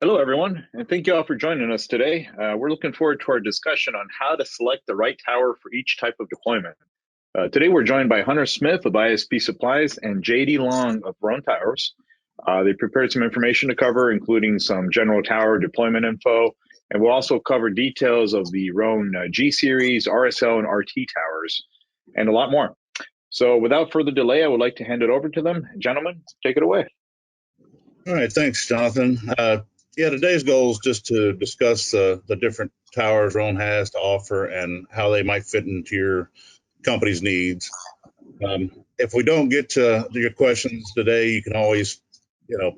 Hello, everyone, and thank you all for joining us today. We're looking forward to our discussion on how to select the right tower for each type of deployment. Today, we're joined by Hunter Smith of ISP Supplies and JD Long of Rohn Towers. They prepared some information to cover, including some general tower deployment info, and we'll also cover details of the Rohn G-Series, RSL, and RT towers, and a lot more. So without further delay, I would like to hand it over to them. Gentlemen, take it away. All right, thanks, Jonathan. Today's goal is just to discuss the different towers Rohn has to offer and how they might fit into your company's needs. If we don't get to your questions today, you can always,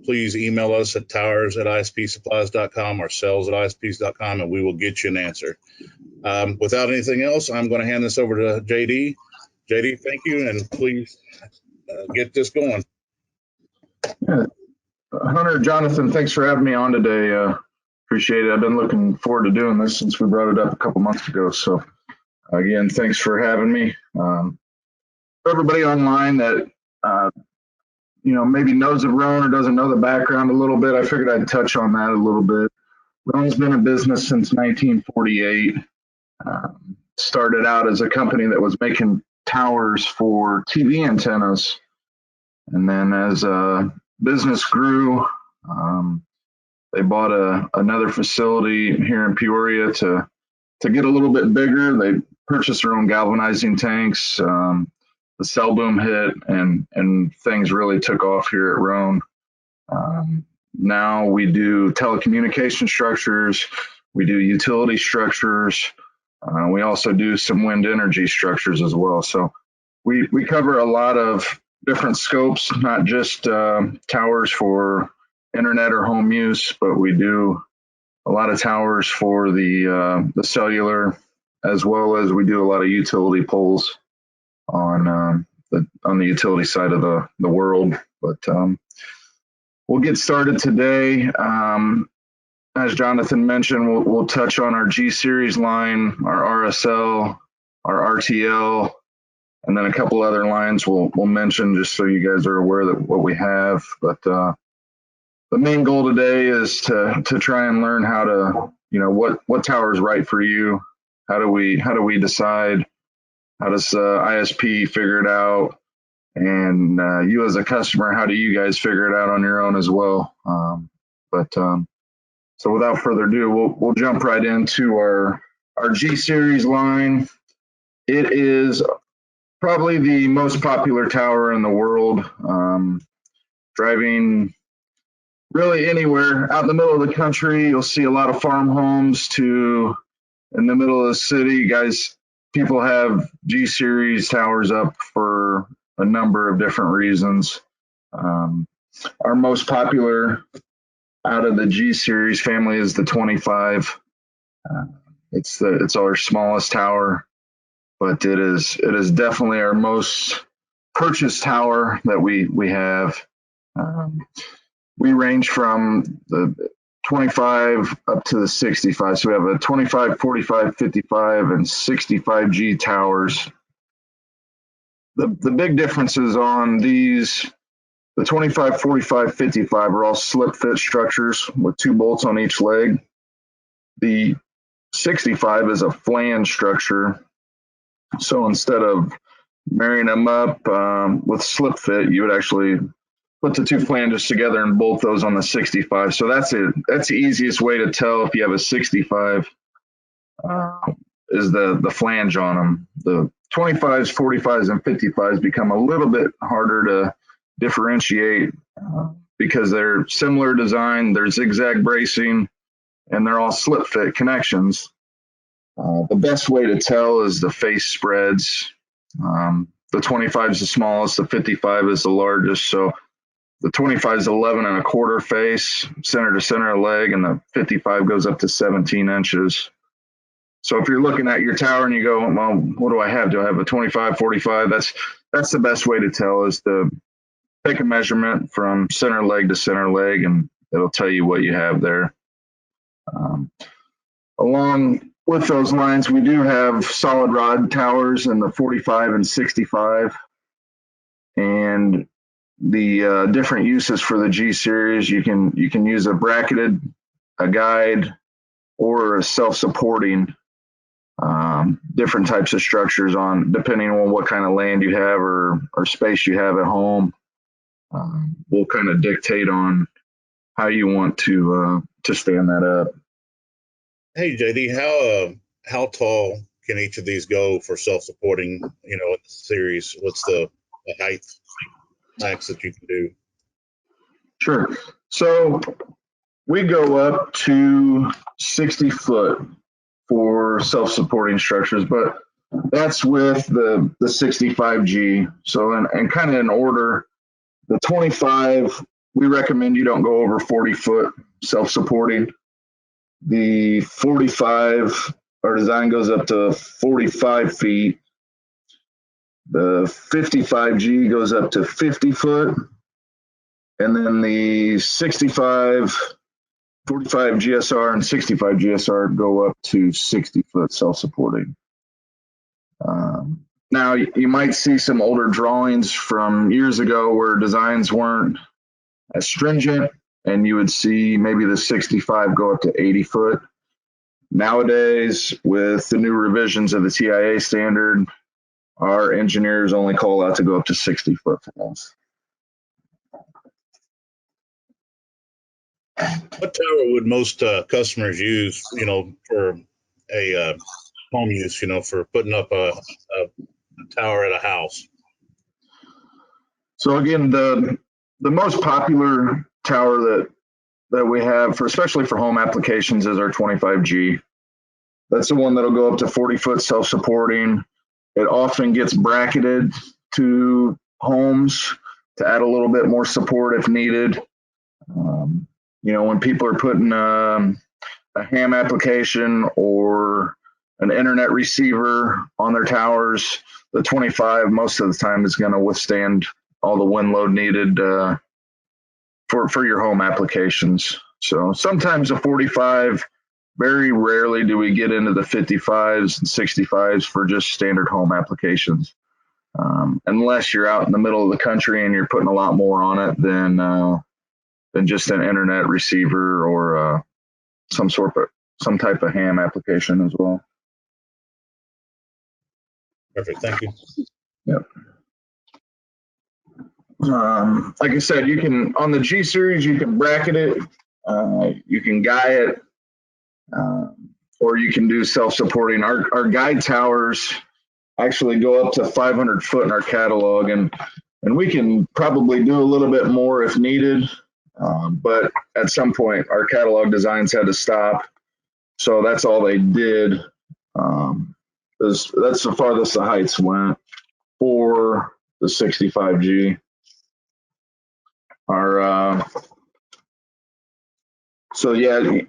please email us at towers@ispsupplies.com or sales@isps.com, and we will get you an answer. Without anything else, I'm going to hand this over to JD. JD, thank you, and please get this going. Yeah. Hunter, Jonathan, thanks for having me on today. Appreciate it. I've been looking forward to doing this since we brought it up a couple months ago. So again, thanks for having me. For everybody online that, maybe knows of Rohn or doesn't know the background a little bit, I figured I'd touch on that a little bit. Rohn's been in business since 1948. Started out as a company that was making towers for TV antennas. And then as business grew, they bought another facility here in Peoria to get a little bit bigger. They purchased their own galvanizing tanks. The cell boom hit, and things really took off here at Rohn. Now we do telecommunication structures, we do utility structures, we also do some wind energy structures as well. So we cover a lot of different scopes, not just towers for internet or home use, but we do a lot of towers for the cellular, as well as we do a lot of utility poles on the utility side of the world. But we'll get started today. As Jonathan mentioned, we'll touch on our G-Series line, our RSL, our RTL, and then a couple other lines we'll mention just so you guys are aware that what we have. But the main goal today is to try and learn how to, what tower is right for you. How do we decide? How does ISP figure it out? And you as a customer, how do you guys figure it out on your own as well? So without further ado, we'll jump right into our G-Series line. It is probably the most popular tower in the world. Driving really anywhere out in the middle of the country, you'll see a lot of farm homes to in the middle of the city. People have G-Series towers up for a number of different reasons. Our most popular out of the G-Series family is the 25. It's our smallest tower, but it is definitely our most purchased tower that we have. We range from the 25 up to the 65. So we have a 25, 45, 55, and 65G towers. The big differences on these, the 25, 45, 55 are all slip fit structures with 2 bolts on each leg. The 65 is a flange structure. So instead of marrying them up with slip fit, you would actually put the 2 flanges together and bolt those on the 65. So that's the easiest way to tell if you have a 65 is the flange on them. The 25s, 45s, and 55s become a little bit harder to differentiate because they're similar design, they're zigzag bracing, and they're all slip fit connections. The best way to tell is the face spreads. The 25 is the smallest, the 55 is the largest. So the 25 is 11 1/4 face, center to center leg, and the 55 goes up to 17 inches. So if you're looking at your tower and you go, well, what do I have? Do I have a 25, 45? That's the best way to tell, is to take a measurement from center leg to center leg, and it'll tell you what you have there. Along with those lines, we do have solid rod towers in the 45 and 65. And the different uses for the G-Series, you can use a bracketed a guide, or a self-supporting, different types of structures on depending on what kind of land you have or space you have at home. Will kind of dictate on how you want to stand that up. Hey, JD, how tall can each of these go for self-supporting? In the series, what's the height max that you can do? Sure. So we go up to 60 foot for self-supporting structures, but that's with the 65G. So and kind of in order, the 25, we recommend you don't go over 40 foot self-supporting. The 45, our design goes up to 45 feet. The 55G goes up to 50 foot. And then the 45 GSR and 65 GSR go up to 60 foot self-supporting. Now, you might see some older drawings from years ago where designs weren't as stringent, and you would see maybe the 65 go up to 80 foot. Nowadays, with the new revisions of the TIA standard, our engineers only call out to go up to 60 foot for those. What tower would most customers use, for a home use, for putting up a tower at a house? So again, the most popular tower that we have for, especially for home applications, is our 25G. That's the one that'll go up to 40 foot self-supporting. It often gets bracketed to homes to add a little bit more support if needed. When people are putting a ham application or an internet receiver on their towers, the 25 most of the time is going to withstand all the wind load needed for your home applications. So sometimes a 45, very rarely do we get into the 55s and 65s for just standard home applications. Unless you're out in the middle of the country and you're putting a lot more on it than just an internet receiver or some type of ham application as well. Perfect. Thank you. Yep. Like I said, you can, on the G series, you can bracket it, you can guy it, or you can do self-supporting. Our guide towers actually go up to 500 foot in our catalog, and we can probably do a little bit more if needed. But at some point, our catalog designs had to stop, so that's all they did. That's the farthest the heights went for the 65G. So yeah,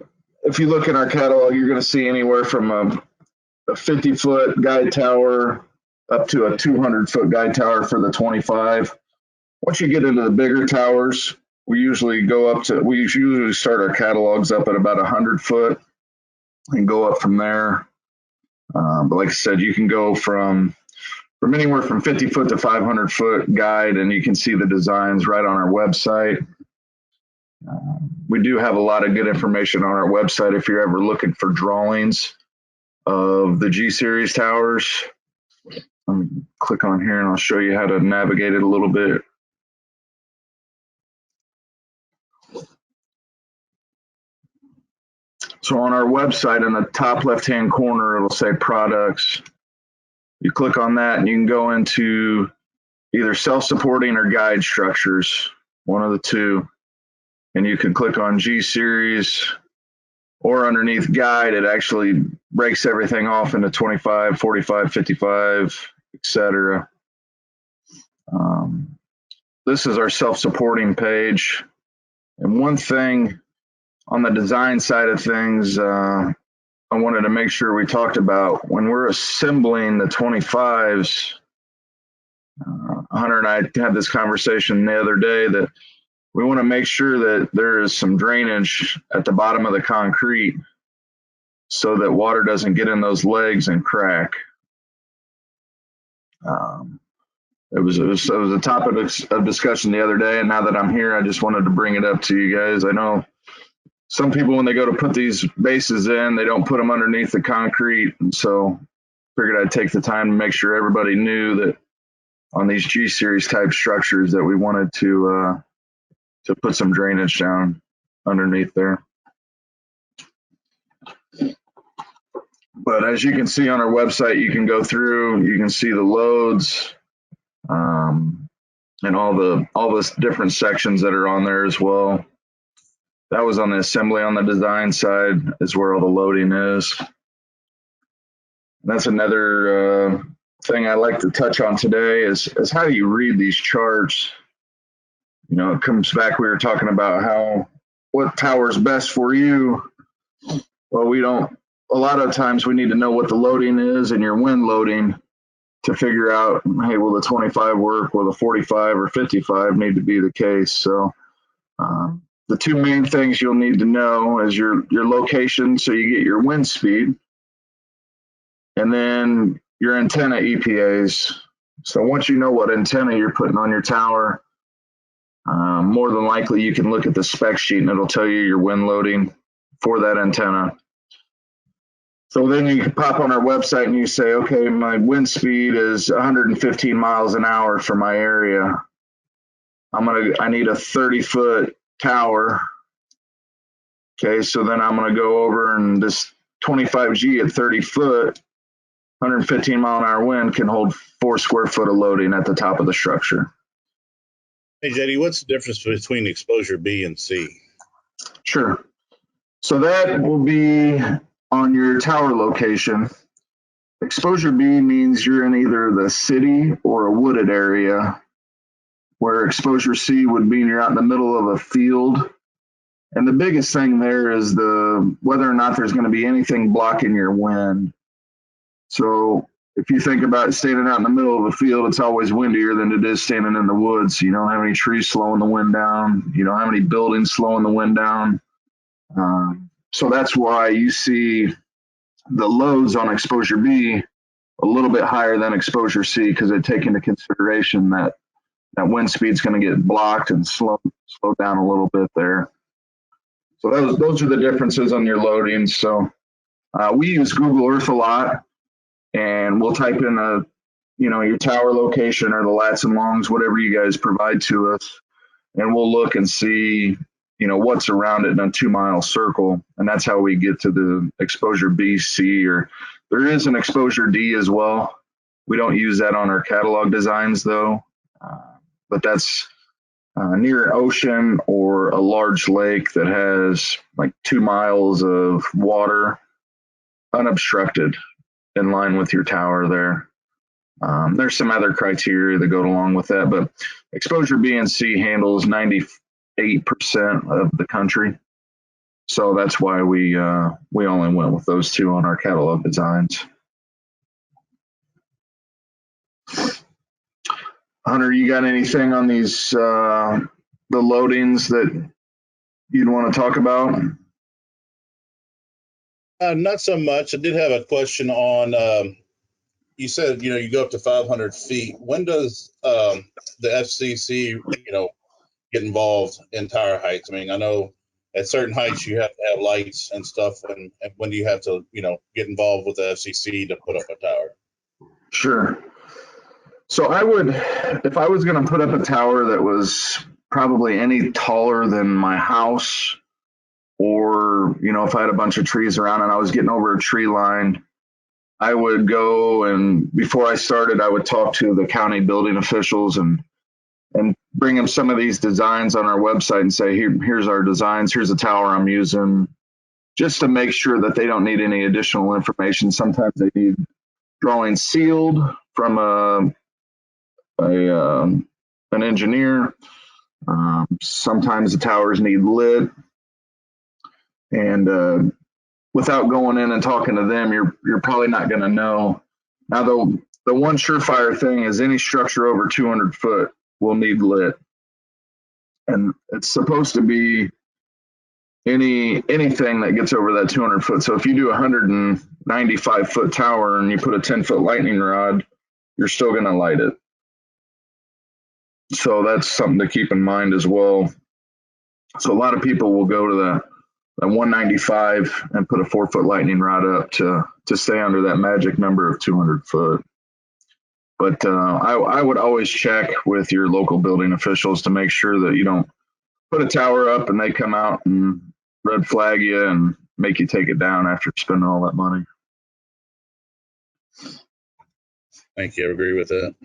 if you look in our catalog, you're going to see anywhere from a 50 foot guide tower up to a 200 foot guide tower for the 25. Once you get into the bigger towers, we usually start our catalogs up at about 100 foot and go up from there. But like I said, you can go from anywhere from 50 foot to 500 foot guide, and you can see the designs right on our website. We do have a lot of good information on our website if you're ever looking for drawings of the G series towers. Let me click on here and I'll show you how to navigate it a little bit. So on our website, in the top left-hand corner, it'll say products. You click on that and you can go into either self-supporting or guide structures, one of the two. And you can click on G series, or underneath guide, it actually breaks everything off into 25, 45, 55, etc. This is our self-supporting page. And one thing on the design side of things, I wanted to make sure we talked about when we're assembling the 25s. Hunter and I had this conversation the other day that we want to make sure that there is some drainage at the bottom of the concrete so that water doesn't get in those legs and crack. It was a topic of discussion the other day, and now that I'm here, I just wanted to bring it up to you guys. I know some people, when they go to put these bases in, they don't put them underneath the concrete. And so figured I'd take the time to make sure everybody knew that on these G series type structures that we wanted to put some drainage down underneath there. But as you can see on our website, you can go through, you can see the loads, and all the different sections that are on there as well. That was on the assembly. On the design side is where all the loading is. And that's another thing I like to touch on today is how do you read these charts? You know, it comes back, we were talking about what tower is best for you. Well, a lot of times we need to know what the loading is and your wind loading to figure out, hey, will the 25 work? Will the 45 or 55 need to be the case? So the two main things you'll need to know is your location, so you get your wind speed, and then your antenna EPAs. So once you know what antenna you're putting on your tower, more than likely you can look at the spec sheet and it'll tell you your wind loading for that antenna. So then you can pop on our website and you say, okay, my wind speed is 115 miles an hour for my area. I need a 30-foot tower. Okay, so then I'm gonna go over, and this 25G at 30 foot, 115 mile an hour wind can hold 4 square foot of loading at the top of the structure. Hey, JD, what's the difference between exposure B and C? Sure. So that will be on your tower location. Exposure B means you're in either the city or a wooded area, where exposure C would mean you're out in the middle of a field. And the biggest thing there is whether or not there's going to be anything blocking your wind. So if you think about standing out in the middle of a field, it's always windier than it is standing in the woods. You don't have any trees slowing the wind down. You don't have any buildings slowing the wind down. So that's why you see the loads on exposure B a little bit higher than exposure C, because they take into consideration that wind speed's going to get blocked and slow down a little bit there. So those are the differences on your loading. So we use Google Earth a lot, and we'll type in your tower location or the lats and longs, whatever you guys provide to us, and we'll look and see what's around it in a 2-mile circle, and that's how we get to the exposure B, C, or there is an exposure D as well. We don't use that on our catalog designs though, but that's near an ocean or a large lake that has like 2 miles of water unobstructed in line with your tower there. There's some other criteria that go along with that, but exposure B and C handles 98% of the country. So that's why we only went with those two on our catalog designs. Hunter, you got anything on these the loadings that you'd want to talk about? Not so much. I did have a question on. You said you go up to 500 feet. When does the FCC get involved in tower heights? I mean, I know at certain heights you have to have lights and stuff. And when do you have to get involved with the FCC to put up a tower? Sure. So if I was going to put up a tower that was probably any taller than my house, or, if I had a bunch of trees around and I was getting over a tree line, I would go, and before I started, I would talk to the county building officials and bring them some of these designs on our website and say, here's our designs, here's the tower I'm using, just to make sure that they don't need any additional information. Sometimes they need drawings sealed from an engineer. Sometimes the towers need lit, and without going in and talking to them, you're probably not going to know. Now, the one surefire thing is any structure over 200 foot will need lit, and it's supposed to be anything that gets over that 200 foot. So if you do a 195 foot tower and you put a 10-foot lightning rod, you're still going to light it. So that's something to keep in mind as well. So a lot of people will go to a 195 and put a 4-foot lightning rod up to stay under that magic number of 200 foot. But I would always check with your local building officials to make sure that you don't put a tower up and they come out and red flag you and make you take it down after spending all that money. Thank you. I agree with that.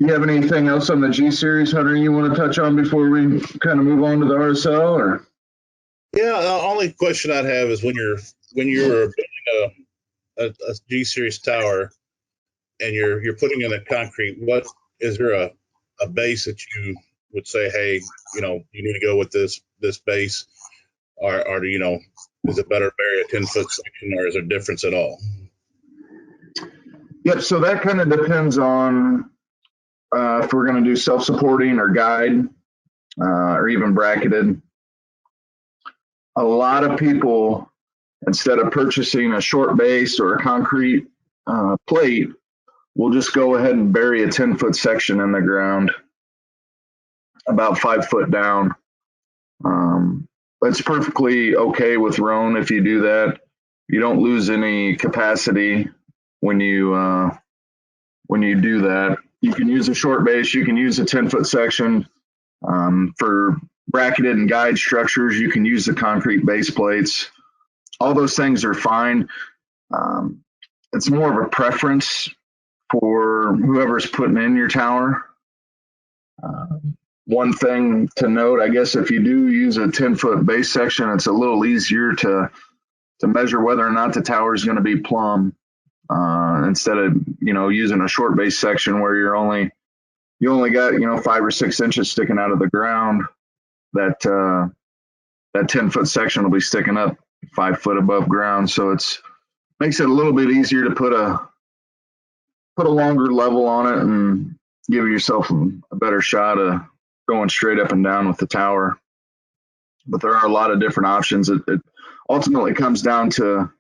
You have anything else on the G series, Hunter, you want to touch on before we kind of move on to the RSL? Or Yeah, the only question I'd have is when you're building a G series tower and you're putting in a concrete, what is there a base that you would say, hey, you need to go with this base, or is it better to bury a 10-foot section, or is there a difference at all? Yep. So that kind of depends on if we're going to do self-supporting or guide or even bracketed. A lot of people, instead of purchasing a short base or a concrete plate, will just go ahead and bury a 10-foot section in the ground about 5 foot down. That's perfectly okay with Rohn if you do that. You don't lose any capacity when you do that. You can use a short base. You can use a 10-foot section. For bracketed and guide structures, you can use the concrete base plates. All those things are fine. It's more of a preference for whoever's putting in your tower. One thing to note, I guess, if you do use a 10-foot base section, it's a little easier to measure whether or not the tower is going to be plumb instead of using a short base section where you only got 5 or 6 inches sticking out of the ground. That 10-foot section will be sticking up 5 foot above ground, so it's makes it a little bit easier to put a longer level on it and give yourself a better shot of going straight up and down with the tower. But there are a lot of different options. It ultimately comes down to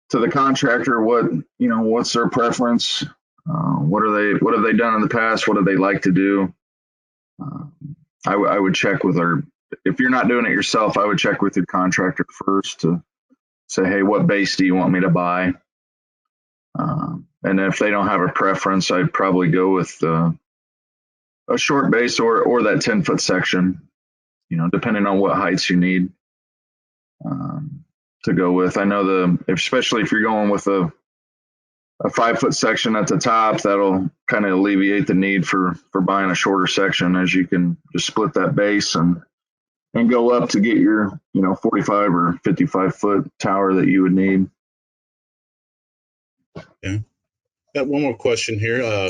the contractor. What's their preference? What have they done in the past? What do they like to do? I would check with if you're not doing it yourself, I would check with your contractor first to say, hey, what base do you want me to buy? And if they don't have a preference, I'd probably go with a short base or that 10-foot section, depending on what heights you need to go with. I know especially if you're going with a 5-foot section at the top, that'll kind of alleviate the need for buying a shorter section, as you can just split that base and go up to get your 45 or 55-foot tower that you would need. Yeah. Got one more question here.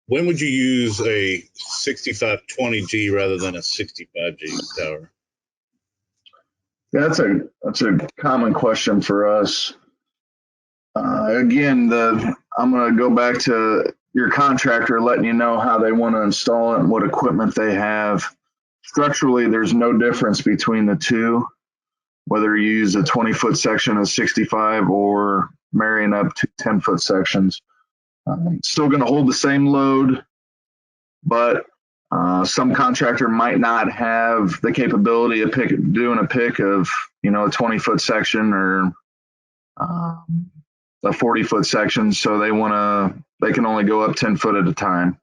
When would you use a 6520G rather than a 65G tower? Yeah, that's a common question for us. Again, I'm going to go back to your contractor letting you know how they want to install it and what equipment they have. Structurally, there's no difference between the two, whether you use a 20-foot section of 65 or marrying up to 10-foot sections. Still going to hold the same load, but some contractor might not have the capability of doing a pick of a 20-foot section or a 40-foot section, so they can only go up 10 foot at a time.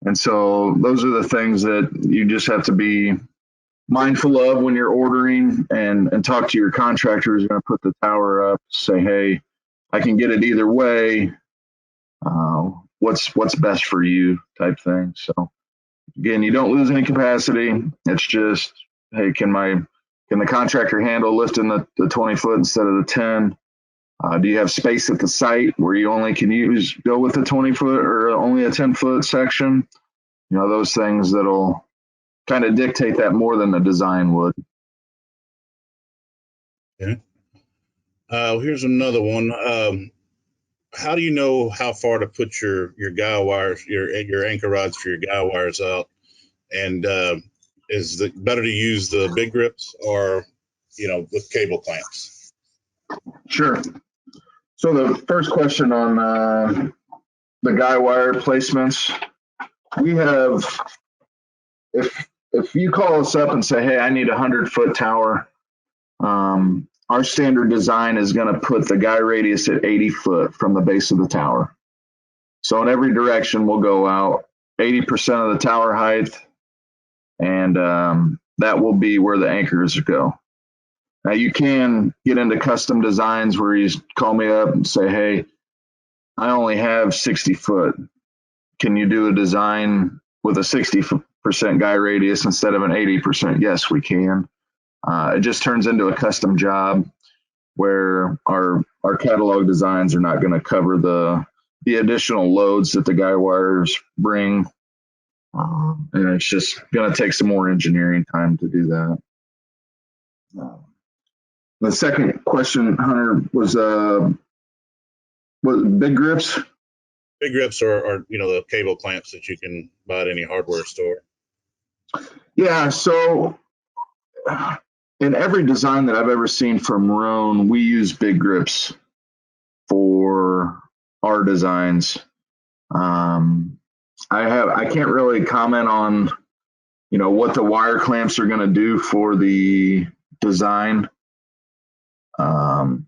And so those are the things that you just have to be mindful of when you're ordering, and talk to your contractor who's going to put the tower up. Say, hey, I can get it either way. What's best for you, type thing. So again, you don't lose any capacity. It's just, hey, can the contractor handle lifting the 20 foot instead of the 10? Do you have space at the site where you only can go with a 20 foot or only a 10 foot section? Those things that'll kind of dictate that more than the design would. Okay. Here's another one. How do you know how far to put your guy wires, your anchor rods for your guy wires out? And is it better to use the big grips or, with cable clamps? Sure. So the first question on the guy wire placements, we have, if you call us up and say, hey, I need a 100-foot tower, our standard design is going to put the guy radius at 80 foot from the base of the tower. So in every direction, we'll go out 80% of the tower height, and that will be where the anchors go. Now you can get into custom designs where you call me up and say, hey, I only have 60 foot. Can you do a design with a 60% guy radius instead of an 80%? Yes, we can. It just turns into a custom job where our catalog designs are not going to cover the additional loads that the guy wires bring. And it's just going to take some more engineering time to do that. The second question, Hunter, was big grips? Big grips are the cable clamps that you can buy at any hardware store. Yeah, so in every design that I've ever seen from Rohn, we use big grips for our designs. I can't really comment on what the wire clamps are going to do for the design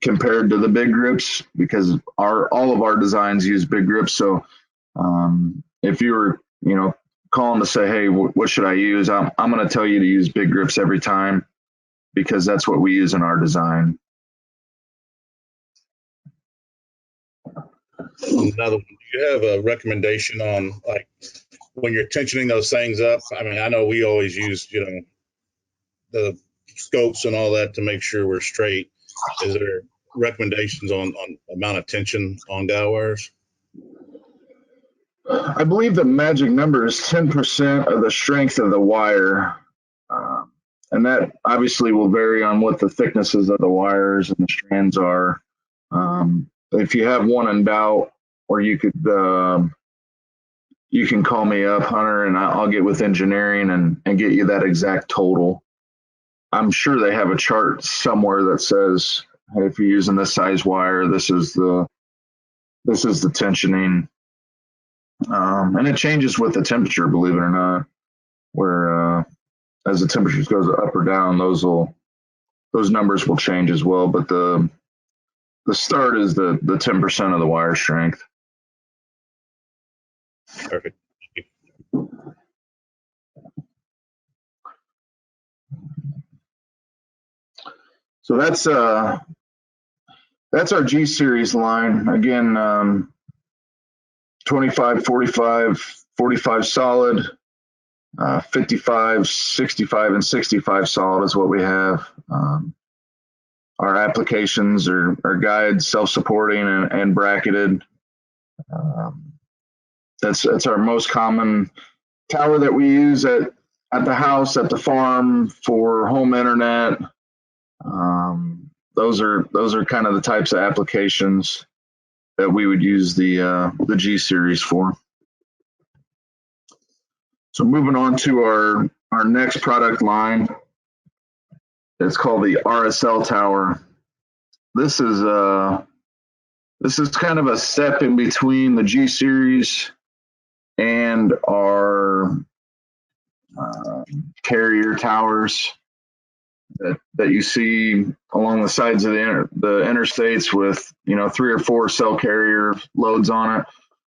compared to the big grips, because all of our designs use big grips. So if you were calling to say, hey, what should I use, I'm going to tell you to use big grips every time, because that's what we use in our design. Another one, do you have a recommendation on, like, when you're tensioning those things up? I mean, I know we always use, the scopes and all that to make sure we're straight. Is there recommendations on amount of tension on guy wires? I believe the magic number is 10% of the strength of the wire. And that obviously will vary on what the thicknesses of the wires and the strands are. If you have one in doubt, or you can call me up, Hunter, and I'll get with engineering and get you that exact total. I'm sure they have a chart somewhere that says, hey, if you're using this size wire, this is the tensioning. And it changes with the temperature, believe it or not, where as the temperature goes up or down, those numbers will change as well. But the start is the 10% of the wire strength. Perfect. So that's our G series line. Again, 25, 45, 45 solid, 55, 65, and 65 solid is what we have. Our applications are guides, self-supporting, and bracketed. That's our most common tower that we use at the house, at the farm, for home internet. Those are kind of the types of applications that we would use the G series for. So moving on to our next product line, it's called the RSL tower. This is kind of a step in between the G series and our carrier towers that you see along the sides of the interstates with 3 or 4 cell carrier loads on it.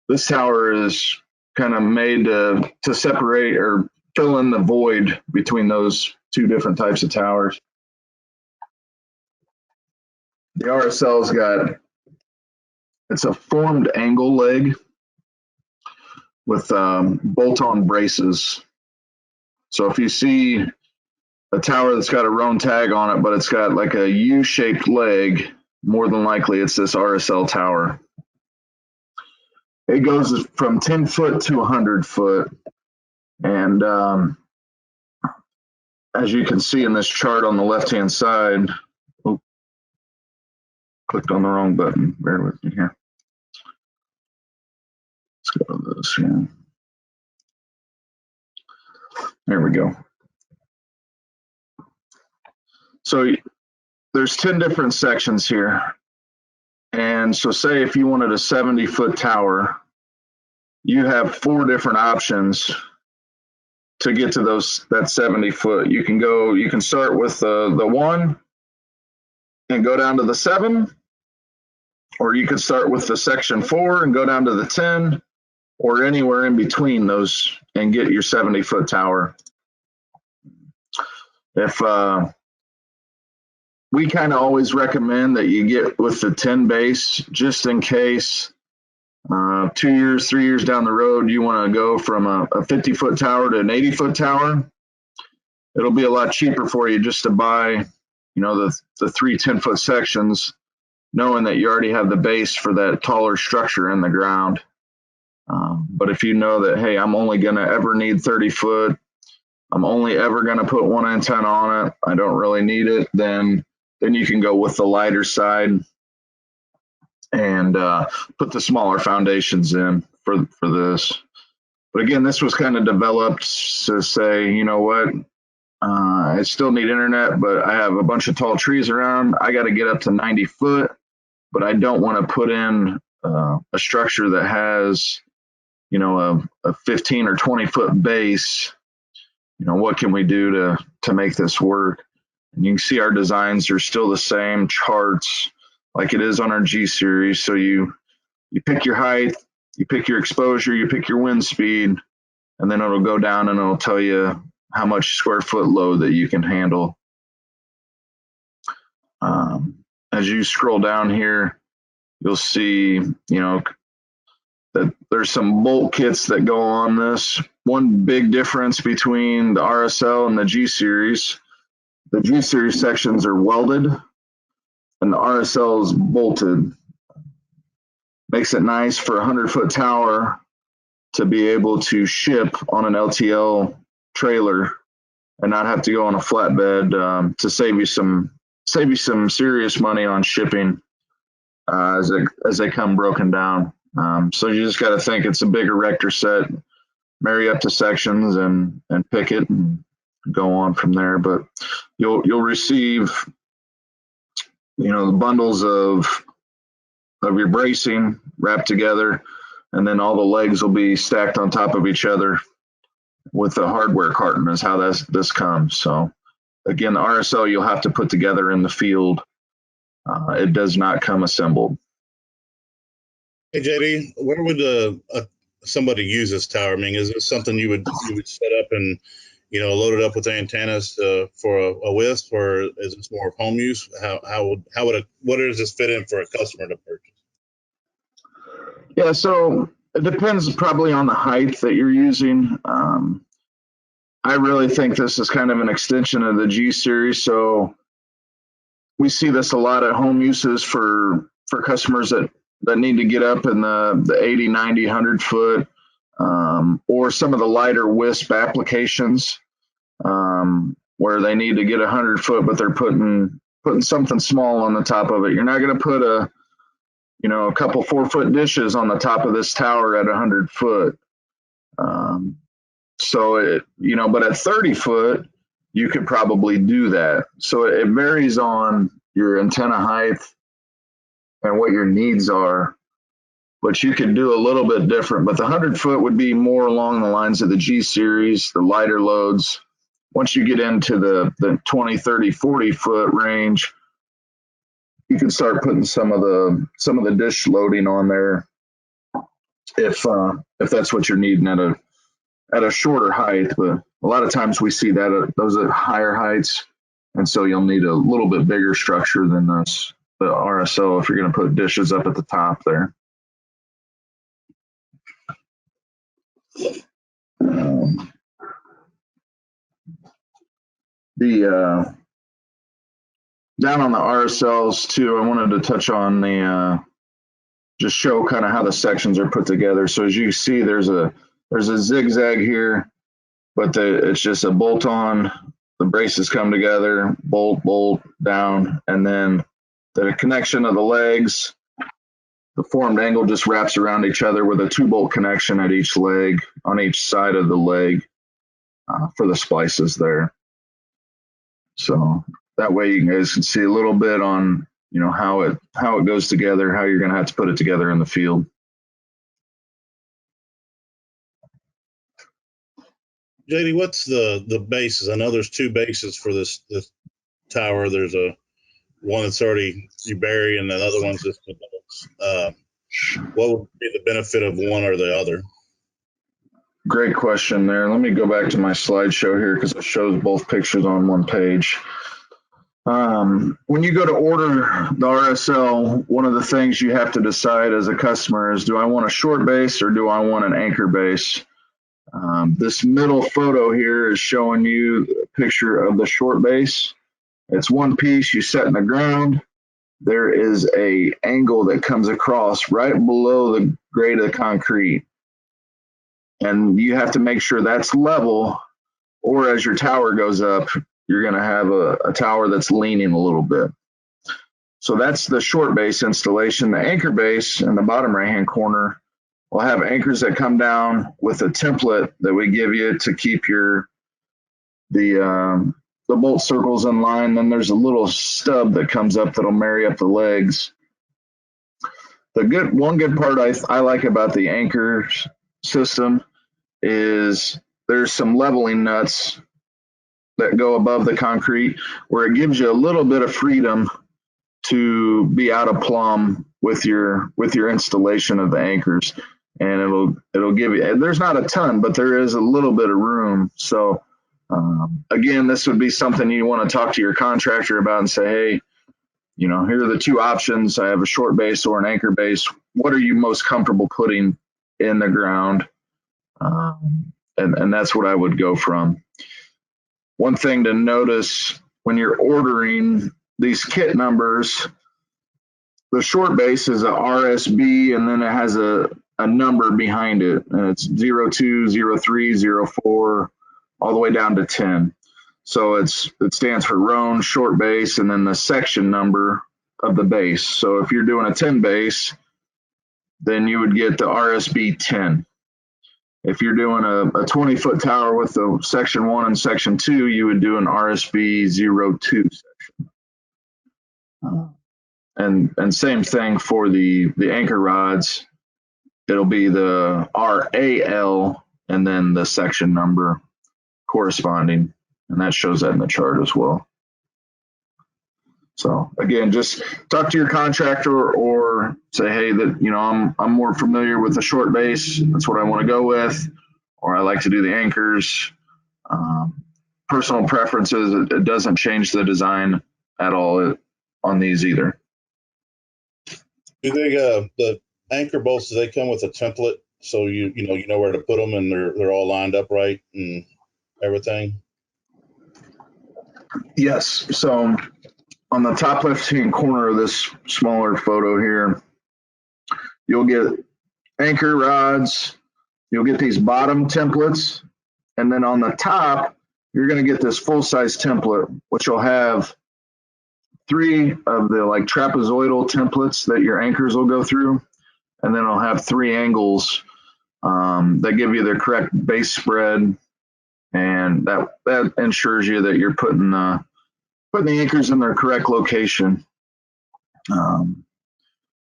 This tower is kind of made to separate or fill in the void between those two different types of towers. The RSL's it's a formed angle leg with bolt-on braces. So if you see a tower that's got a Rohn tag on it, but it's got like a U-shaped leg, more than likely it's this RSL tower. It goes from 10 foot to 100 foot. And as you can see in this chart on the left-hand side, clicked on the wrong button. Bear with me here. Let's go to this here. There we go. So there's 10 different sections here. And so say if you wanted a 70-foot tower, you have 4 different options to get to that 70 foot. You can start with the 1 and go down to the 7, or you could start with the section 4 and go down to the 10, or anywhere in between those and get your 70 foot tower. If we kind of always recommend that you get with the 10 base, just in case 2 years, 3 years down the road, you want to go from a 50 foot tower to an 80 foot tower. It'll be a lot cheaper for you just to buy, the 3 10-foot sections, knowing that you already have the base for that taller structure in the ground. But if you know that, hey, I'm only going to ever need 30 foot, I'm only ever going to put one antenna on it, I don't really need it, then you can go with the lighter side and put the smaller foundations in for this. But again, this was kind of developed to say, you know what, I still need internet, but I have a bunch of tall trees around. I got to get up to 90 foot, but I don't want to put in a structure that has, a 15 or 20 foot base. What can we do to make this work? And you can see our designs are still the same charts like it is on our G series. So you pick your height, you pick your exposure, you pick your wind speed, and then it'll go down and it'll tell you how much square foot load that you can handle. As you scroll down here, you'll see, that there's some bolt kits that go on this. One big difference between the RSL and the G series, the G series sections are welded and the RSL is bolted. Makes it nice for a 100-foot tower to be able to ship on an LTL trailer and not have to go on a flatbed, to save you some serious money on shipping as they come broken down. So you just got to think it's a big erector set, marry up to sections and pick it and go on from there. But you'll receive, the bundles of your bracing wrapped together, and then all the legs will be stacked on top of each other with the hardware carton is how this comes. So again, the RSL you'll have to put together in the field. It does not come assembled. Hey JD, where would somebody use this tower? I mean, is this something you would set up and load it up with antennas for a WISP, or is this more of home use? What does this fit in for a customer to purchase? Yeah, so it depends probably on the height that you're using. I really think this is kind of an extension of the G series, so we see this a lot at home uses for customers that need to get up in the 80, 90, 100 foot, or some of the lighter WISP applications, where they need to get 100 foot, but they're putting something small on the top of it. You're not going to put a couple 4-foot dishes on the top of this tower at 100 foot. But at 30 foot, you could probably do that. So it varies on your antenna height and what your needs are, but you could do a little bit different. But the 100 foot would be more along the lines of the G series, the lighter loads. Once you get into the 20, 30, 40 foot range, you can start putting some of the dish loading on there if that's what you're needing at a shorter height. But a lot of times we see that those at higher heights, and so you'll need a little bit bigger structure than the RSL if you're going to put dishes up at the top there. Down on the RSLs too, I wanted to touch on just show kind of how the sections are put together. So as you see, there's a zigzag here, but it's just a bolt on. The braces come together, bolt down, and then the connection of the legs, the formed angle just wraps around each other with a 2-bolt connection at each leg, on each side of the leg, for the splices there. So that way you guys can see a little bit on how it goes together, how you're going to have to put it together in the field. JD, what's the bases? I know there's two bases for this tower. There's one that's already you bury, and the other one's just what would be the benefit of one or the other? Great question there. Let me go back to my slideshow here because it shows both pictures on one page. When you go to order the RSL, one of the things you have to decide as a customer is, do I want a short base or do I want an anchor base? This middle photo here is showing you a picture of the short base. It's one piece you set in the ground. There is a angle that comes across right below the grade of the concrete. And you have to make sure that's level, or as your tower goes up, you're going to have a tower that's leaning a little bit. So that's the short base installation. The anchor base in the bottom right-hand corner will have anchors that come down with a template that we give you to keep the bolt circles in line. Then there's a little stub that comes up that'll marry up the legs. One good part I like about the anchor system is there's some leveling nuts that go above the concrete where it gives you a little bit of freedom to be out of plumb with your installation of the anchors, and it'll give you, there's not a ton, but there is a little bit of room. So again, this would be something you want to talk to your contractor about and say, hey, here are the two options. I have a short base or an anchor base. What are you most comfortable putting in the ground? And that's what I would go from. One thing to notice when you're ordering these kit numbers, the short base is a RSB, and then it has a number behind it, and it's 02, 03, 04, all the way down to 10. So it stands for Rohn short base, and then the section number of the base. So if you're doing a 10 base, then you would get the RSB 10. If you're doing a 20-foot tower with the section 1 and section 2, you would do an RSB 02 section. And same thing for the anchor rods. It'll be the RAL and then the section number corresponding, and that shows that in the chart as well. So again, just talk to your contractor or say, hey, that I'm more familiar with the short base. That's what I want to go with, or I like to do the anchors. Personal preferences, it doesn't change the design at all on these either. Do they the anchor bolts? Do they come with a template so you know where to put them and they're all lined up right and everything? Yes. So on the top left-hand corner of this smaller photo here, you'll get anchor rods, you'll get these bottom templates, and then on the top, you're going to get this full-size template, which will have 3 of the trapezoidal templates that your anchors will go through, and then it'll have 3 angles that give you the correct base spread, and that ensures you that you're putting the anchors in their correct location.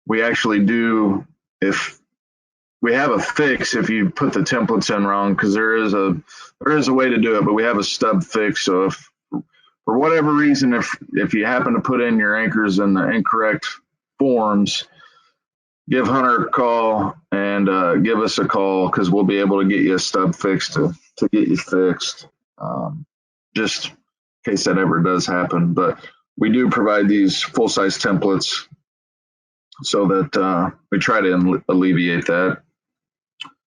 We actually do, if we have a fix if you put the templates in wrong, because there is a way to do it, but we have a stub fix. So if for whatever reason, if you happen to put in your anchors in the incorrect forms, give Hunter a call and give us a call, because we'll be able to get you a stub fix to get you fixed. Just in case that ever does happen. But we do provide these full-size templates so that we try to alleviate that.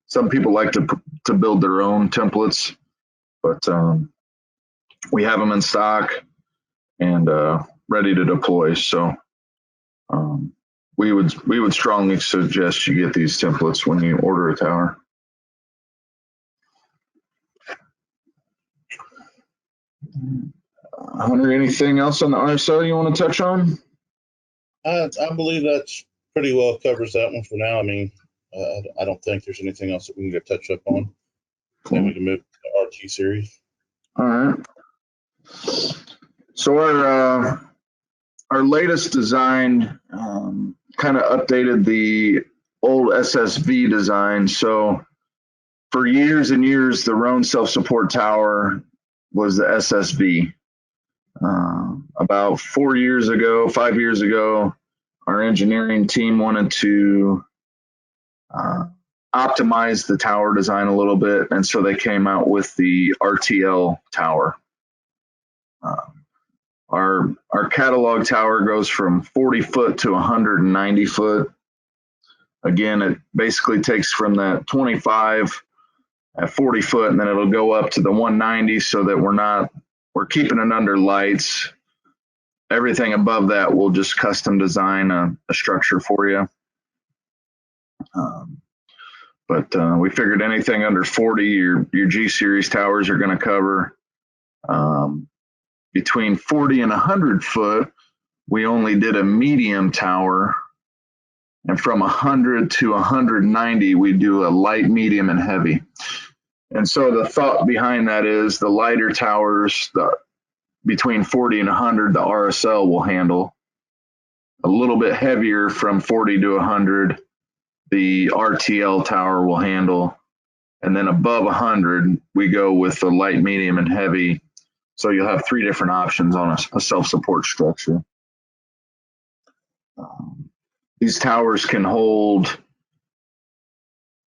Some people like to build their own templates, but we have them in stock and ready to deploy. So we would strongly suggest you get these templates when you order a tower. Hunter, anything else on the RSL you want to touch on? I believe that's pretty well covers that one for now. I mean, I don't think there's anything else that we need to touch up on. Then we can move to the RT series. All right. So our latest design kind of updated the old SSV design. So for years and years, the Rohn self-support tower was the SSV. About 5 years ago, our engineering team wanted to optimize the tower design a little bit, and so they came out with the RTL tower. Our catalog tower goes from 40 foot to 190 foot. Again, it basically takes from that 25 at 40 foot, and then it'll go up to the 190 so that we're keeping it under lights. Everything above that, we'll just custom design a structure for you. But we figured anything under 40, your G series towers are going to cover. Between 40 and 100 foot, we only did a medium tower. And from 100 to 190, we do a light, medium, and heavy. And so the thought behind that is the lighter towers, between 40 and 100, the RSL will handle. A little bit heavier from 40 to 100, the RTL tower will handle. And then above 100, we go with the light, medium, and heavy. So you'll have 3 different options on a self-support structure. These towers can hold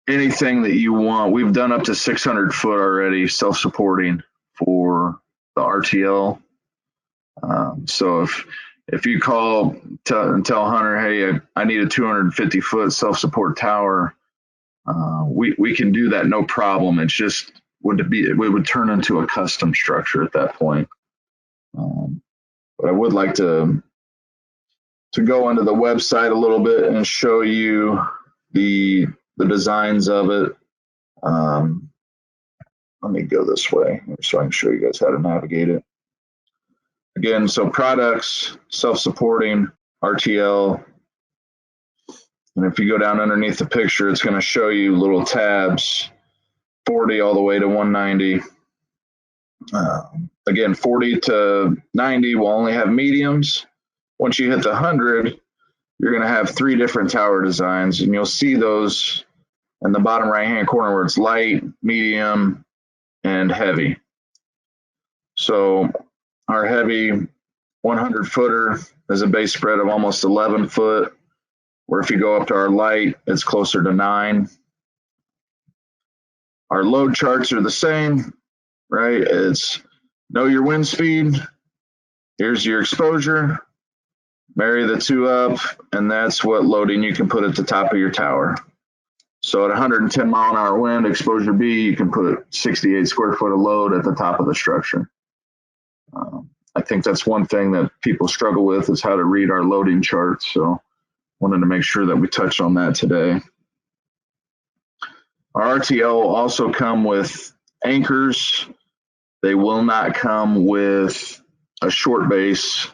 anything that you want. We've done up to 600 foot already self-supporting for the RTL. So if you call and tell Hunter, hey, I need a 250 foot self-support tower, we can do that, no problem. It's just it would turn into a custom structure at that point. But I would like to go into the website a little bit and show you the designs of it. Let me go this way so I can show you guys how to navigate it. Again, so products, self-supporting, RTL. And if you go down underneath the picture, it's going to show you little tabs, 40 all the way to 190. Again, 40 to 90 will only have mediums. Once you hit the 100, you're going to have 3 different tower designs, and you'll see those in the bottom right-hand corner where it's light, medium, and heavy. So our heavy 100-footer is a base spread of almost 11 foot, where if you go up to our light, it's closer to 9. Our load charts are the same, right? It's know your wind speed, here's your exposure, marry the 2 up, and that's what loading you can put at the top of your tower. So at 110 mile an hour wind, exposure B, you can put 68 square foot of load at the top of the structure. I think that's one thing that people struggle with, is how to read our loading charts. So wanted to make sure that we touched on that today. Our RTL will also come with anchors. They will not come with a short base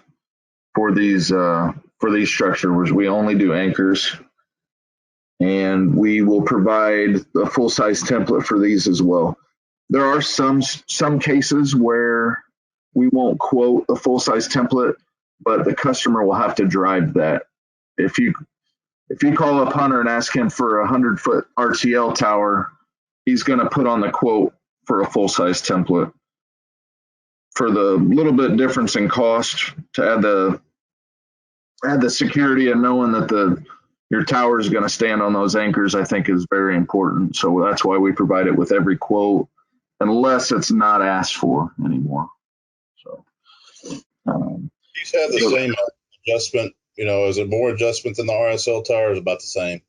for these structures. We only do anchors, and we will provide a full-size template for these as well. There are some cases where we won't quote a full-size template, but the customer will have to drive that. If you call up Hunter and ask him for a 100-foot RTL tower, he's going to put on the quote for a full-size template. For the little bit difference in cost, to add the security and knowing that your tower is going to stand on those anchors, I think is very important. So that's why we provide it with every quote, unless it's not asked for anymore. So these have the same adjustment. Is it more adjustment than the RSL tower? Or is it about the same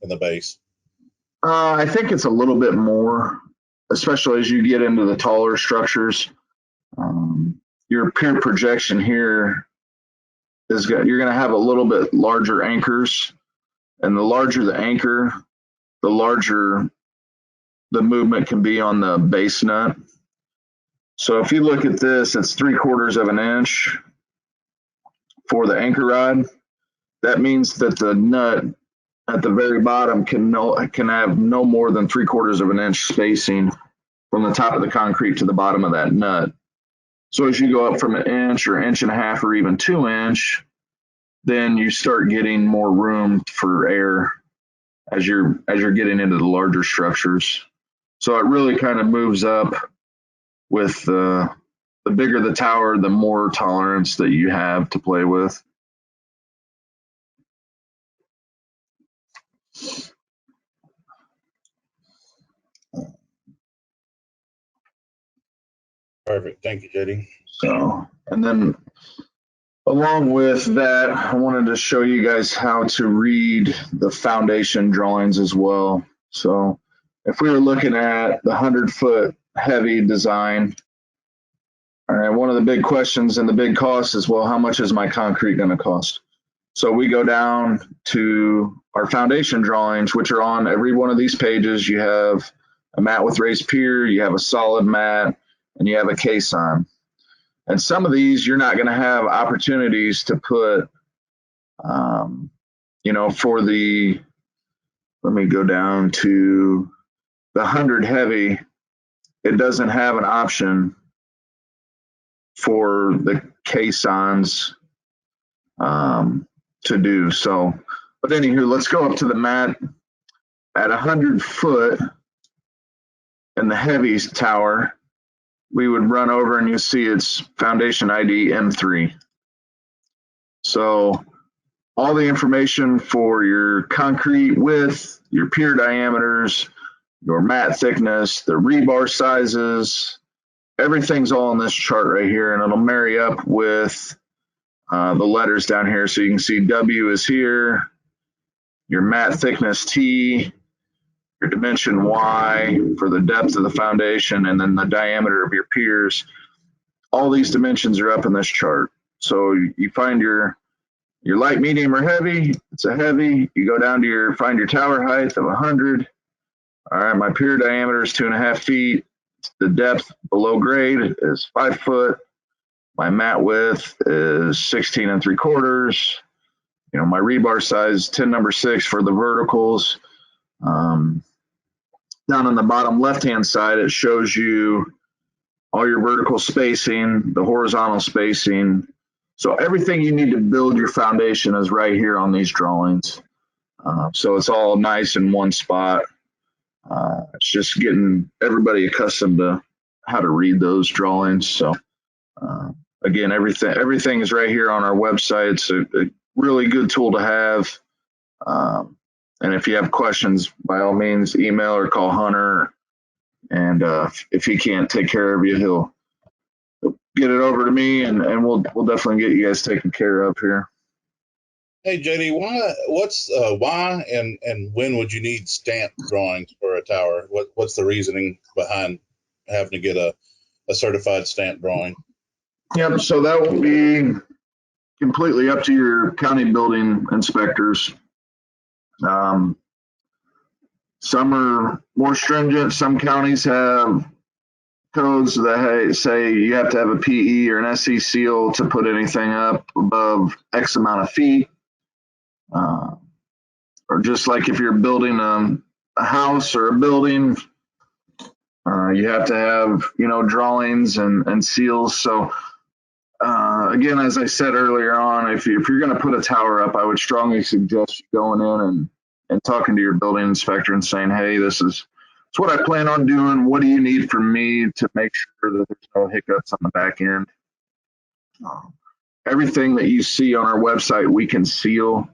in the base? I think it's a little bit more, especially as you get into the taller structures. Your pier projection here you're going to have a little bit larger anchors, and the larger the anchor, the larger the movement can be on the base nut. So if you look at this, it's 3/4 of an inch for the anchor rod. That means that the nut at the very bottom can have no more than 3/4 of an inch spacing from the top of the concrete to the bottom of that nut. So as you go up from an inch or inch and a half or even 2 inch, then you start getting more room for air as you're getting into the larger structures. So it really kind of moves up with the bigger the tower, the more tolerance that you have to play with. Perfect. Thank you, JD. So, and then along with that, I wanted to show you guys how to read the foundation drawings as well. So if we were looking at the 100-foot heavy design, all right, one of the big questions and the big cost is, well, how much is my concrete going to cost? So we go down to our foundation drawings, which are on every one of these pages. You have a mat with raised pier, you have a solid mat, and you have a caisson. And some of these you're not going to have opportunities to put, for the, let me go down to the 100 heavy, it doesn't have an option for the caissons to do. So, but anywho, let's go up to the mat at 100 foot in the heavy tower. We would run over and you see it's foundation ID M3. So all the information for your concrete width, your pier diameters, your mat thickness, the rebar sizes, everything's all in this chart right here, and it'll marry up with the letters down here. So you can see W is here, your mat thickness T, your dimension Y for the depth of the foundation, and then the diameter of your piers. All these dimensions are up in this chart. So you find your light, medium, or heavy. It's a heavy. You go down to find your tower height of 100. All right, my pier diameter is 2.5 feet. The depth below grade is 5 foot. My mat width is 16.75. My rebar size 10 number 6 for the verticals. Down on the bottom left-hand side, it shows you all your vertical spacing, the horizontal spacing. So everything you need to build your foundation is right here on these drawings. So it's all nice in one spot. It's just getting everybody accustomed to how to read those drawings. So again, everything is right here on our website. It's a really good tool to have. And if you have questions, by all means, email or call Hunter. And if he can't take care of you, he'll get it over to me, and we'll definitely get you guys taken care of here. Hey, JD, why and when would you need stamp drawings for a tower? What's the reasoning behind having to get a certified stamp drawing? Yep, so that will be completely up to your county building inspectors. Some are more stringent. Some counties have codes that say you have to have a PE or an SE seal to put anything up above X amount of feet. Or just like if you're building a house or a building, you have to have, drawings and seals. So again, as I said earlier on, if you're going to put a tower up, I would strongly suggest you going in and talking to your building inspector and saying, hey, this is what I plan on doing. What do you need from me to make sure that there's no hiccups on the back end? Everything that you see on our website, we can seal.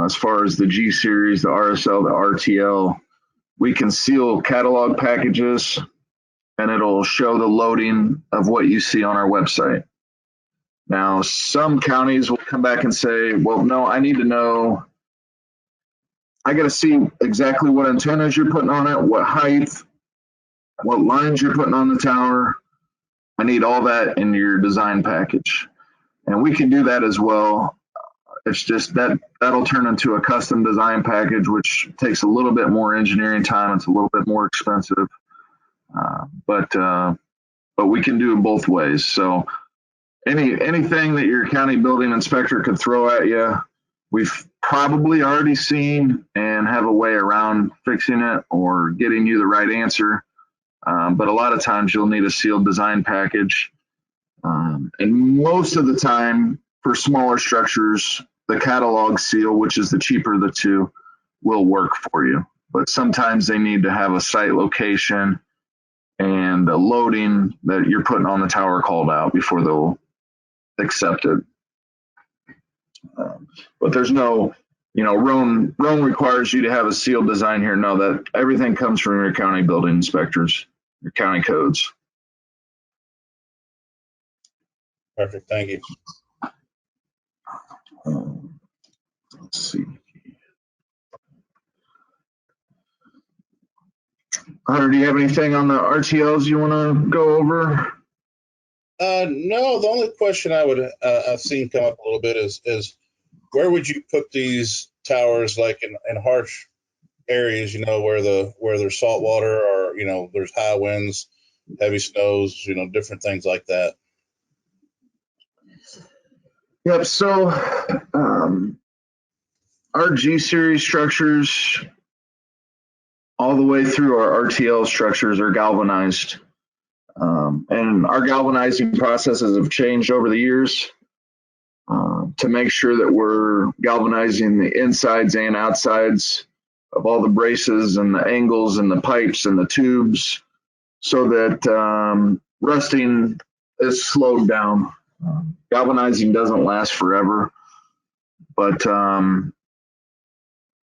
As far as the G series, the RSL, the RTL, we can seal catalog packages, and it'll show the loading of what you see on our website. Now, some counties will come back and say, well, no, I need to know, I got to see exactly what antennas you're putting on it, what height, what lines you're putting on the tower. I need all that in your design package. And we can do that as well. It's just that'll turn into a custom design package, which takes a little bit more engineering time. It's a little bit more expensive, but we can do it both ways. So anything that your county building inspector could throw at you, we've probably already seen and have a way around fixing it or getting you the right answer. But a lot of times you'll need a sealed design package. And most of the time for smaller structures, the catalog seal, which is the cheaper of the two, will work for you. but sometimes they need to have a site location and a loading that you're putting on the tower called out before they'll accept it. But there's no, Rohn requires you to have a sealed design here. No, that everything comes from your county building inspectors, your county codes. Perfect. Thank you. Let's see. Hunter, do you have anything on the RTLs you want to go over? No, the only question I would I've seen come up a little bit is where would you put these towers, like in harsh areas, where there's salt water, or there's high winds, heavy snows, different things like that. Yep. So our G series structures, all the way through our RTL structures, are galvanized. And our galvanizing processes have changed over the years to make sure that we're galvanizing the insides and outsides of all the braces and the angles and the pipes and the tubes, so that rusting is slowed down. Galvanizing doesn't last forever, but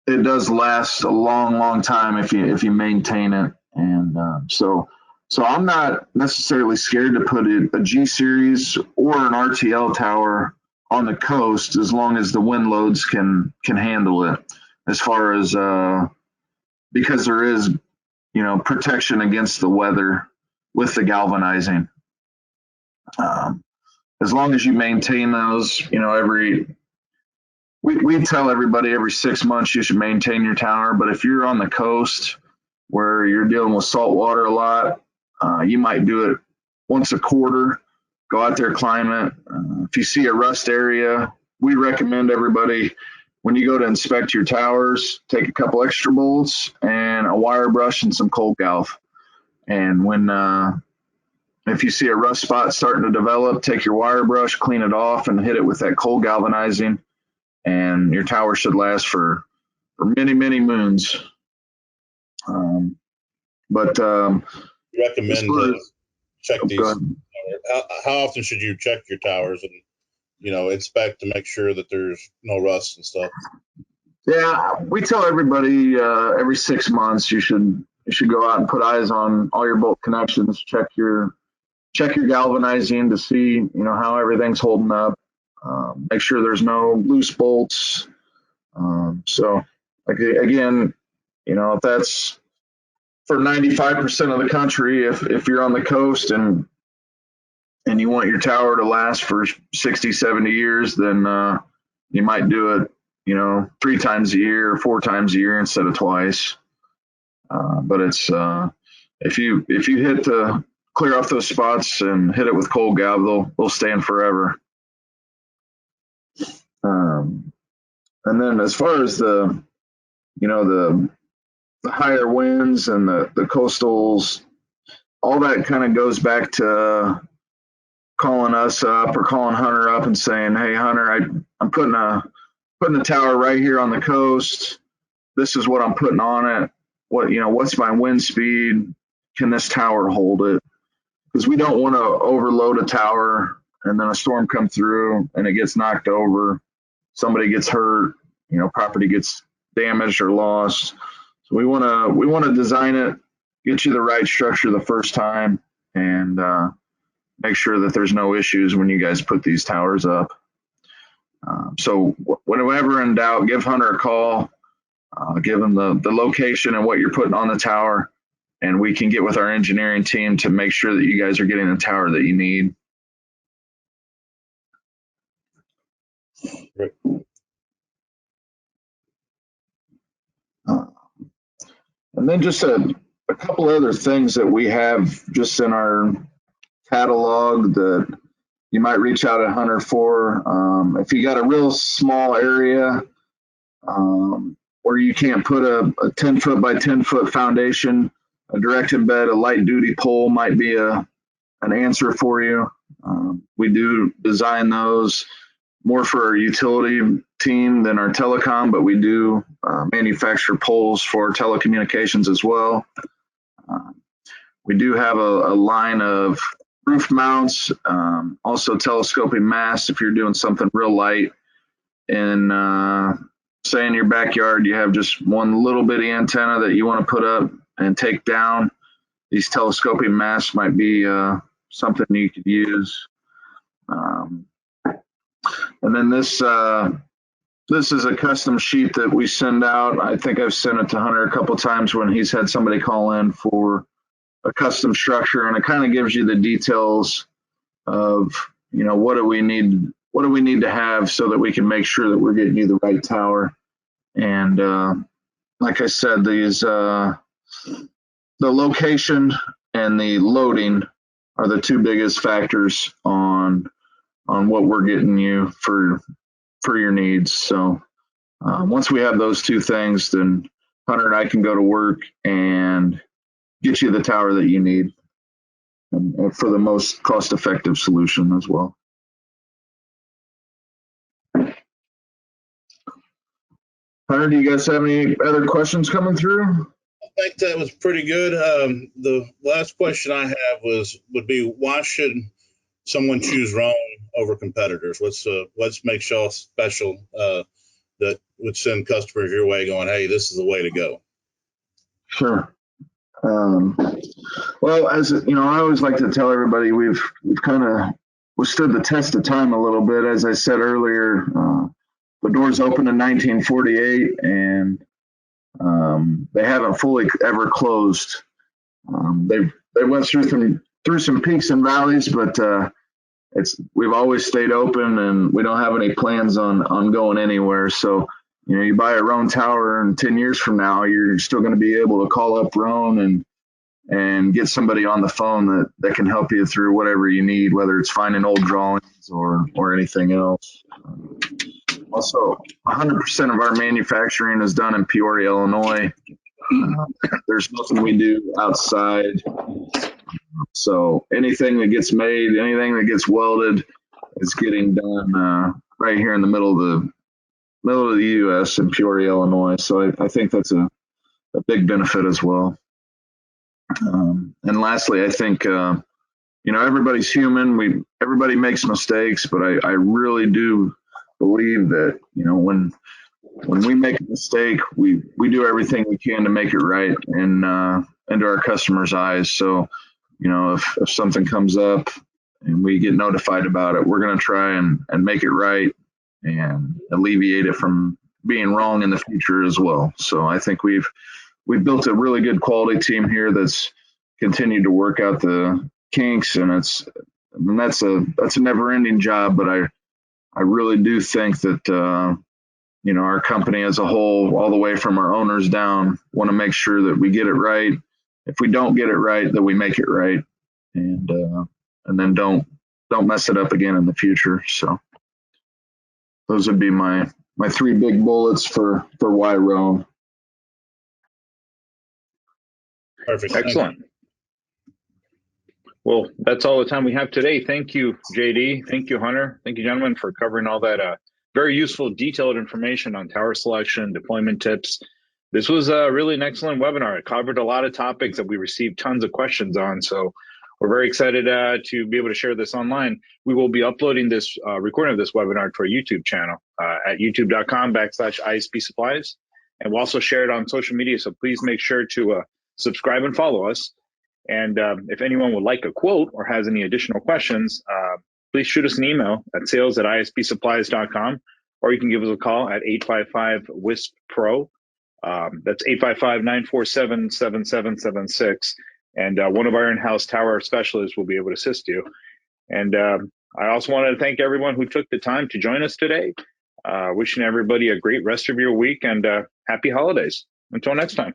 it does last a long time if you maintain it. And so I'm not necessarily scared to put a G series or an RTL tower on the coast, as long as the wind loads can handle it. As far as because there is protection against the weather with the galvanizing. As long as you maintain those, we tell everybody every 6 months you should maintain your tower. But if you're on the coast where you're dealing with salt water a lot, you might do it once a quarter. Go out there, climb it. If you see a rust area, we recommend everybody, when you go to inspect your towers, take a couple extra bolts and a wire brush and some cold galv. And if you see a rust spot starting to develop, take your wire brush, clean it off, and hit it with that cold galvanizing, and your tower should last for many moons. You recommend to check these. How often should you check your towers and inspect to make sure that there's no rust and stuff? Yeah, we tell everybody every 6 months you should go out and put eyes on all your bolt connections, check your galvanizing to see how everything's holding up. Make sure there's no loose bolts. So again, if that's for 95% of the country, if you're on the coast and you want your tower to last for 60, 70 years, then you might do it 3 times a year or 4 times a year instead of twice. But it's if you hit to clear off those spots and hit it with cold galv, they'll stand forever. And then as far as the higher winds and the coastals, all that kind of goes back to calling us up or calling Hunter up and saying, "Hey Hunter, I'm putting a tower right here on the coast. This is what I'm putting on it. What's my wind speed? Can this tower hold it?" Because we don't want to overload a tower and then a storm come through and it gets knocked over, somebody gets hurt, property gets damaged or lost. So we want to design it, get you the right structure the first time, and make sure that there's no issues when you guys put these towers up. So whenever in doubt, give Hunter a call, give him the location and what you're putting on the tower, and we can get with our engineering team to make sure that you guys are getting the tower that you need. Right. And then just a couple other things that we have just in our catalog that you might reach out to Hunter for. If you got a real small area where you can't put a 10 foot by 10 foot foundation, a direct embed, a light duty pole might be an answer for you. We do design those. more for our utility team than our telecom, but we do manufacture poles for telecommunications as well. We do have a line of roof mounts, also telescoping masts if you're doing something real light. And say in your backyard, you have just one little bitty antenna that you want to put up and take down. These telescoping masts might be something you could use. And then this is a custom sheet that we send out. I think I've sent it to Hunter a couple times when he's had somebody call in for a custom structure, and it kind of gives you the details of, you know, what do we need to have so that we can make sure that we're getting you the right tower. And like I said, these the location and the loading are the two biggest factors on what we're getting you for your needs. So once we have those two things, then Hunter and I can go to work and get you the tower that you need, and for the most cost-effective solution as well. Hunter, do you guys have any other questions coming through? I think that was pretty good. The last question I have would be, why should someone choose Rohn over competitors? What's makes y'all special that would send customers your way going, hey, this is the way to go? Sure. Well, as you know, I always like to tell everybody we've kind of withstood the test of time a little bit. As I said earlier, the doors opened in 1948, and they haven't fully ever closed. They went through some peaks and valleys, but we've always stayed open, and we don't have any plans on going anywhere. So, you know, you buy a Rohn tower, and 10 years from now, you're still going to be able to call up Rohn and get somebody on the phone that can help you through whatever you need, whether it's finding old drawings or anything else. Also, 100% of our manufacturing is done in Peoria, Illinois. There's nothing we do outside. So anything that gets made, anything that gets welded is getting done right here in the middle of the U.S. in Peoria, Illinois. So I think that's a big benefit as well. And lastly, I think, you know, everybody's human. Everybody makes mistakes, but I really do believe that, you know, when we make a mistake, we do everything we can to make it right and into our customers' eyes. So, you know, if something comes up and we get notified about it, we're going to try and make it right and alleviate it from being wrong in the future as well. So I think we've built a really good quality team here that's continued to work out the kinks, and that's a never-ending job. But I really do think that you know, our company as a whole, all the way from our owners down, want to make sure that we get it right. If we don't get it right, that we make it right, and then don't mess it up again in the future. So those would be my three big bullets for why Rohn. Perfect. Excellent. Well, that's all the time we have today. Thank you, JD. Thank you, Hunter. Thank you, gentlemen, for covering all that very useful, detailed information on tower selection, deployment tips. This was really an excellent webinar. It covered a lot of topics that we received tons of questions on. So we're very excited to be able to share this online. We will be uploading this recording of this webinar to our YouTube channel at youtube.com/ISP Supplies. And we'll also share it on social media. So please make sure to subscribe and follow us. And if anyone would like a quote or has any additional questions, please shoot us an email at sales@ispsupplies.com, or you can give us a call at 855-WISP-PRO. That's 855-947-7776. And one of our in-house tower specialists will be able to assist you. And I also wanted to thank everyone who took the time to join us today. Wishing everybody a great rest of your week and happy holidays. Until next time.